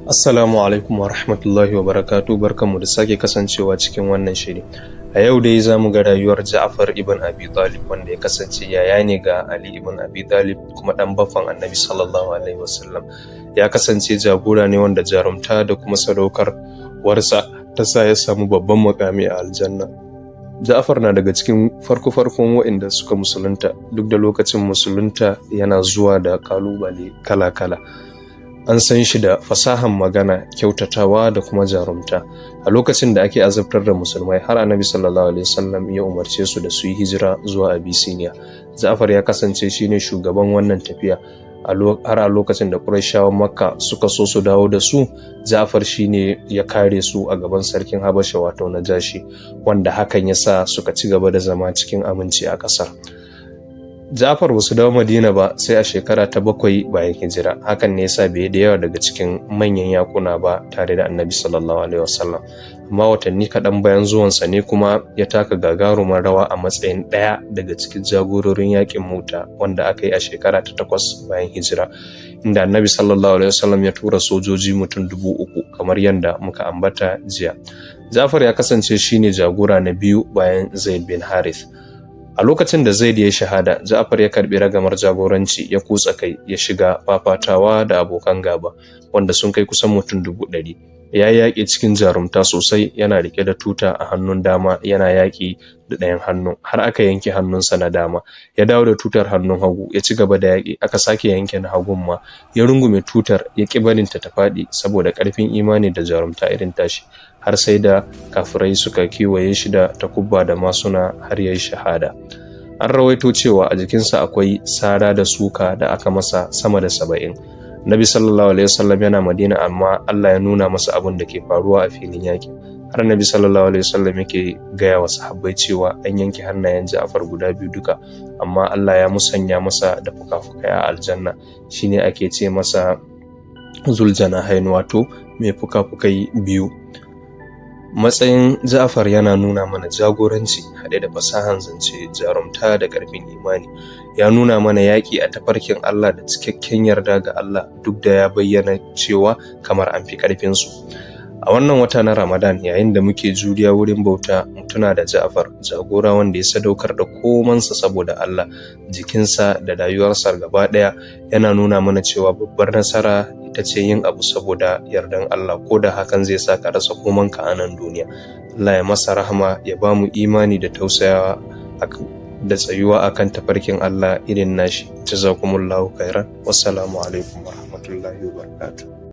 Assalamu alaikum wa rahmatullahi wa barakatuh, barkanmu da sake kasancewa cikin wannan shiri. A yau dai za mu ga rayuwar Ja'far ibn Abi Talib, wanda ya kasance yaya ne ga Ali ibn Abi Talib kuma ɗan baffan Annabi sallallahu alaihi wasallam. Ya kasance jagora ne wanda jarumta da kuma sadaukarwarsa ta sa ya samu babban mukami a aljanna. Ja'far na daga cikin farko-farkon waɗanda suka musulunta, duk da lokacin musulunta yana zuwa da kalubale kala-kala. An san shi da fasahan magana, kyautatawa da kuma jarumta. A lokacin da ake azabtar da musulmai, har Annabi sallallahu alaihi wasallam ya umarce su da su yi hijira zuwa Abyssinia. Ja'far ya kasance shine shugaban wannan tafiya. Har a lokacin da Qurayshawan Makka suka so su dawo da su, Ja'far shine ya kare su a gaban sarkin Habasha, wato Najashi, wanda hakan ya sa suka ci gaba da zama cikin aminci a ƙasar. Ja'far ba su dawo Madina ba sai a shekara ta 7 bayan hijira. Hakan ne yasa bai da yawa daga cikin manyan yakuna ba tare da Annabi sallallahu alaihi wasallam. Amma watanni kaɗan bayan zuwansa ne kuma ya taka gagarumar rawa a matsayin ɗaya daga cikin jagororin yakin Mu'ta, wanda aka yi a shekara ta 8 bayan hijira, inda Annabi sallallahu alaihi wasallam ya tura sojoji mutum 3000 kamar yadda muka ambata jiya. Ja'far ya kasance shine jagora na biyu bayan Zaid bin Harith. A lokacin da Zaid ya shahada, Ja'far ya karbi ragamar jagoranci, ya kutsa kai ya shiga fafatawa da abokan gaba wanda sun kai kusan mutum 100,000. Ya yaƙi cikin jarumta sosai, yana rike da tuta a hannun dama, yana yaƙi da ɗayan hannun har aka yanke hannunsa na dama. Ya dawo da tutar hannun hagu, ya ci gaba da yaƙi, aka sake yanke na hagun ma. Ya rungume tutar, ya ƙi barinta ta faɗi saboda ƙarfin imani da jarumta irin tashi, har sai da kafirai suka kewaye shi da takubba da masuna har ya yi shahada. An rawaito cewa a jikinsa akwai sara da suka da aka masa sama da 70. Nabi sallallahu alaihi wasallam yana Madina, amma Allah ya nuna masa abin da ke faruwa a filin yaƙi. Har Nabi sallallahu alaihi wasallam yake gaya wa sahabbai cewa an yanke hannayen Ja'far guda biyu duka, amma Allah ya musanya masa da fuka-fukai a aljanna. Shine ake ce masa Zuljanahain, wato mai fuka-fukai biyu. Matsayin Ja'far yana nuna mana jagoranci haɗe da fasahan zance, jarumta da ƙarfin imani. Ya nuna mana yaƙi a tafarkin Allah da cikakken yarda ga Allah, duk da ya bayyana cewa kamar an fi ƙarfinsu. A wannan wata na Ramadan, yayin da muke juriya wurin bauta, mutuna da Ja'far, jagora wanda ya sadaukar da komansa saboda Allah, jikinsa da rayuwarsa gaba ɗaya. Yana nuna mana cewa babbar nasara ita ce yin abu saboda yardan Allah, ko da hakan zai sa ka rasa komanka a nan duniya. Allah ya masa rahama, ya ba mu imani da tausayawa da tsayuwa akan tafarkin Allah irin nashi. Jazakumullahu khairan. Wassalamu alaikum wa rahmatullahi wa barakatuh.